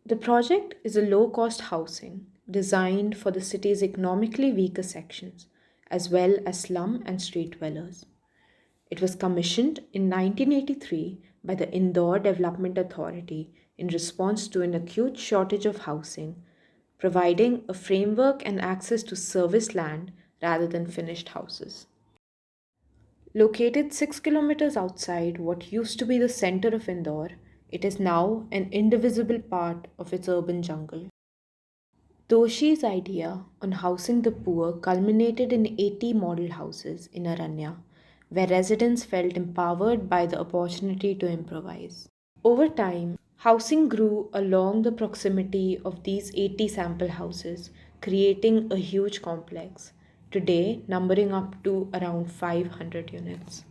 The project is a low cost housing designed for the city's economically weaker sections, as well as slum and street dwellers. It was commissioned in 1983 by the Indore Development Authority in response to an acute shortage of housing, providing a framework and access to service land rather than finished houses. Located 6 kilometers outside what used to be the center of Indore, it is now an indivisible part of its urban jungle. Doshi's idea on housing the poor culminated in 80 model houses in Aranya, where residents felt empowered by the opportunity to improvise. Over time, housing grew along the proximity of these 80 sample houses, creating a huge complex, today numbering up to around 500 units.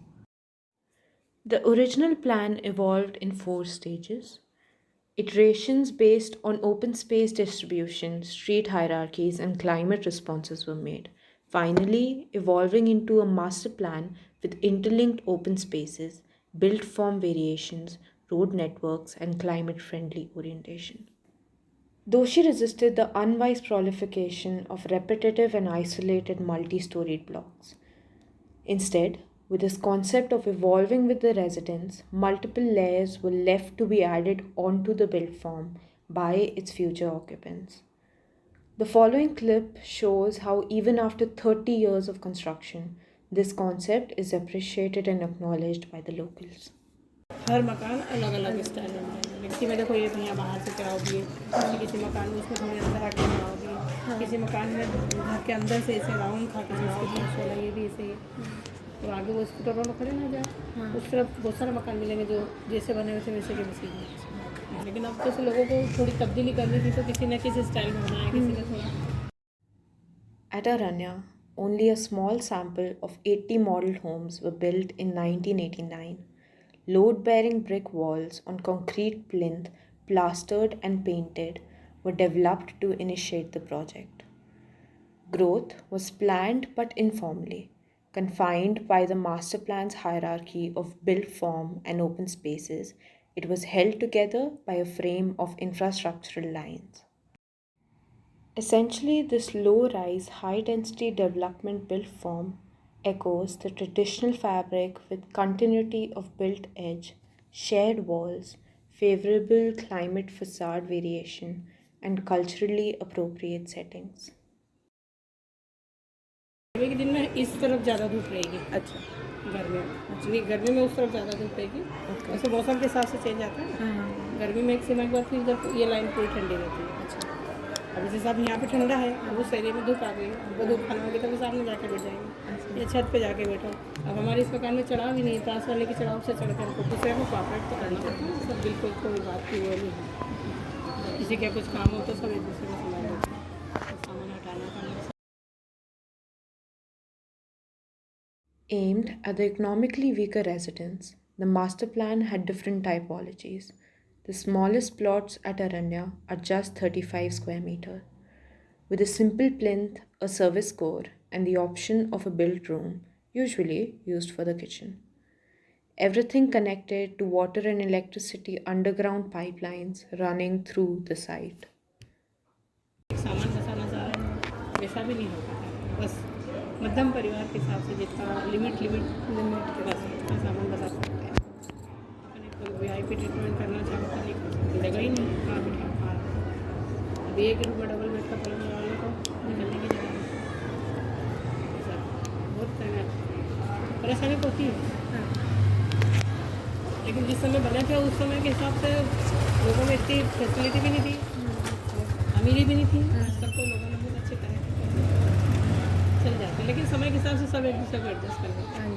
The original plan evolved in four stages. Iterations based on open space distribution, street hierarchies, and climate responses were made, finally, evolving into a master plan with interlinked open spaces, built form variations, road networks, and climate friendly orientation. Doshi resisted the unwise proliferation of repetitive and isolated multi storied blocks. Instead, with this concept of evolving with the residents, multiple layers were left to be added onto the built form by its future occupants. The following clip shows how, even after 30 years of construction, this concept is appreciated and acknowledged by the locals. हर मकान अलग अलग style में बनाएंगे। किसी में देखो ये भैया बाहर से चढ़ाओ दिए, किसी मकान में उसमें थोड़े अंदर आके चढ़ाओ दिए, किसी मकान में घर के अंदर से ऐसे राउंड खा के उसके बीच वाला ये भी ऐसे ही। तो आगे वो स्कूटर में खड़े ना जाए, उस तरफ बहुत सारे मकान मिलेंगे जो जैसे बने हुए थे वैसे के वैसे ही। लेकिन अब जैसे लोगों को थोड़ी तब्दीली करनी थी तो किसी न किसी स्टाइल में बनाया, किसी ने थोड़ा। At Aranya, only a small sample of 80 model homes were built in 1989. Load bearing brick walls on concrete plinth, plastered and painted, were developed to initiate the project. Growth was planned but informally, confined by the master plan's hierarchy of built form and open spaces. It was held together by a frame of infrastructural lines. Essentially, this low rise, high density development built form echoes the traditional fabric with continuity of built edge, shared walls, favorable climate facade variation, and culturally appropriate settings. गर्मी के दिन में इस तरफ ज़्यादा धूप रहेगी। अच्छा, गर्मी में गर्मी में उस तरफ ज़्यादा धूप रहेगी। वैसे मौसम के हिसाब से चेंज आता है। गर्मी में एक समय के बाद फिर जब ये लाइन पूरी ठंडी रहती है। अच्छा, अब जैसे अब यहाँ पे ठंडा है, अब उस एरिया में धूप आ गई, वो धूप खाना होगी तभी सामने जाके बैठ जाएंगे या छत पे जाके बैठो। अब हमारे इस मकान में चढ़ाव ही नहीं, पास वाले की चढ़ाव से चढ़ कर दूसरे को कॉपरेट तो करना पड़ता है। सब बिल्कुल कोई बात की वो नहीं, किसी का कुछ काम हो तो सब एक दूसरे को संभाल लेते हैं, सामान हटाना करना। Aimed at the economically weaker residents, the master plan had different typologies. The smallest plots at Aranya are just 35 square meter, with a simple plinth, a service core, and the option of a built room, usually used for the kitchen. Everything connected to water and electricity underground pipelines running through the site. सामान बचाना चाह रहे हैं वैसा भी नहीं हो पाता, बस मध्यम परिवार के हिसाब से जितना लिमिट के बस उतना सामान बचा सकते हैं। अपने कोई VIP ट्रीटमेंट करना चाहो तो नहीं कर सकते, जगह ही नहीं है, कहाँ बिठा पा। अभी एक रूम में डबल बेड का पलंग लगा लो तो निकलने की जगह नहीं। ऐसा बहुत परेशानी तो होती है। लेकिन जिस समय बने थे उस समय के हिसाब से लोगों में इतनी फैसिलिटी भी नहीं थी, अमीरी भी नहीं थी। आज तक तो लोगों ने बहुत अच्छे तरह चल जाते, लेकिन समय के हिसाब से सब एक दूसरे को एडजस्ट कर लेते हैं।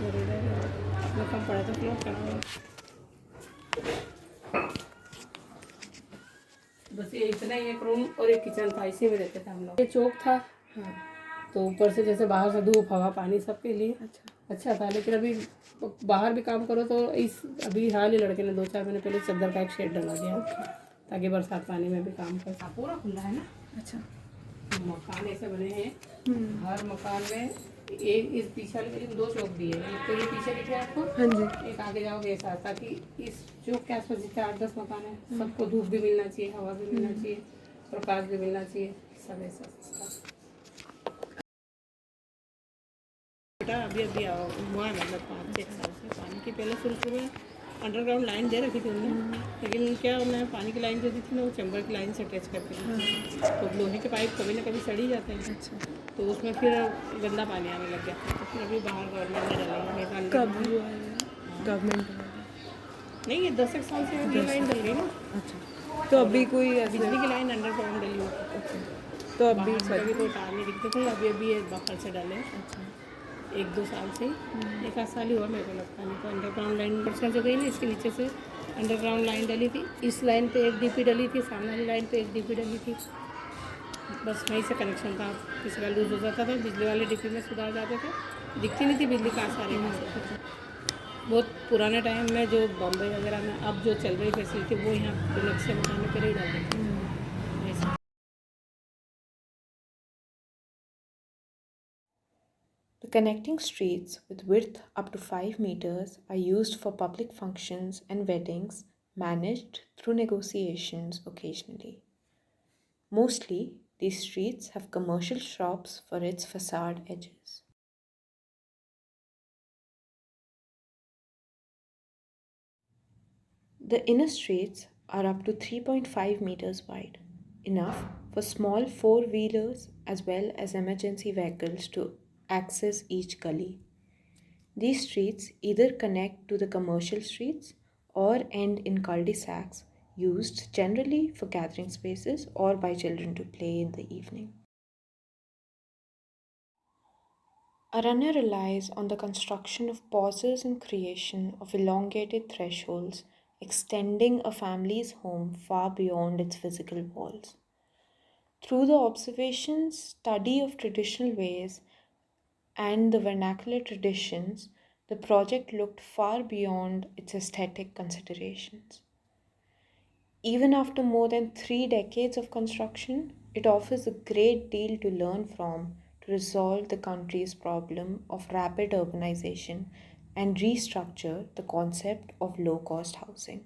जरूर कम पड़ा तो फ्लोट करना, बस ये इतना ही एक रूम और एक किचन था, इसी में रहते थे हम लोग। ये चौक था, तो ऊपर से जैसे बाहर से धूप हवा पानी सबके लिए अच्छा था। लेकिन अभी बाहर भी काम करो तो इस अभी हाल ही लड़के ने 2-4 महीने पहले चादर का एक शेड डला दिया ताकि बरसात पानी में भी काम कर सके। पूरा खुला है ना। अच्छा, मकान ऐसे बने हैं, हर मकान में एक इस पीछे वाली गली में दो चौक दिए हैं, एक तो ये पीछे दिख रहा है हाँ जी। आपको, एक आगे जाओगे ऐसा, ताकि इस चौक के आसपास जितने 8-10 मकान है सबको धूप भी मिलना चाहिए, हवा भी मिलना चाहिए, प्रकाश भी मिलना चाहिए, सब ऐसा था। बेटा अभी अभी हुआ है, मतलब 5-6 साल से पानी की, पहले शुरू शुरू में अंडरग्राउंड लाइन दे रखी थी उन्होंने, लेकिन क्या उन्होंने पानी की लाइन जो दी थी ना वो चैम्बर की लाइन से अटैच करके दी थी, तो लोहे के पाइप कभी ना कभी सड़ ही जाते हैं, तो उसमें फिर गंदा पानी आने लग गया, तो फिर अभी बाहर गवर्नमेंट ने डाला है कब अंडरग्राउंड। हुआ है गवर्नमेंट वाला? नहीं, ये 10 एक साल से ये लाइन डल गई ना, अच्छा, तो अभी कोई ऐसे बिजली की लाइन अंडरग्राउंड डली हुई थी, ओके, तो अभी बाहर से कभी कोई तार नहीं दिखते थे, अभी अभी ये बाहर से डाले हैं। अच्छा। 1-2 साल से ही, 1 आध साल ही हुआ मेरे को लगता है, नहीं तो अंडरग्राउंड लाइन वर्षा जो गई ना इसके नीचे से अंडरग्राउंड लाइन डली थी, इस लाइन पे एक डीपी डली थी, सामने वाली लाइन पे एक डीपी डली थी, बस वहीं से कनेक्शन था, किसी का लूज हो जाता था बिजली वाले डीपी में सुधार जाते थे, दिखती नहीं थी बिजली कहाँ से आ रही कहाँ से। बहुत पुराने टाइम में जो बॉम्बे वगैरह में अब जो चल रही फैसिलिटी वो यहाँ नक्शे बनाने पर ही डाल देते हैं ऐसा। The connecting streets with width up to 5 meters are used for public functions and weddings, managed through negotiations occasionally. Mostly, these streets have commercial shops for its facade edges. The inner streets are up to 3.5 meters wide, enough for small four wheelers as well as emergency vehicles to access each gully. These streets either connect to the commercial streets or end in cul de sacs used generally for gathering spaces or by children to play in the evening. Aranya relies on the construction of pauses and creation of elongated thresholds, extending a family's home far beyond its physical walls. Through the observation, study of traditional ways, and the vernacular traditions, the project looked far beyond its aesthetic considerations. Even after more than 3 decades of construction, it offers a great deal to learn from to resolve the country's problem of rapid urbanization and restructure the concept of low cost housing.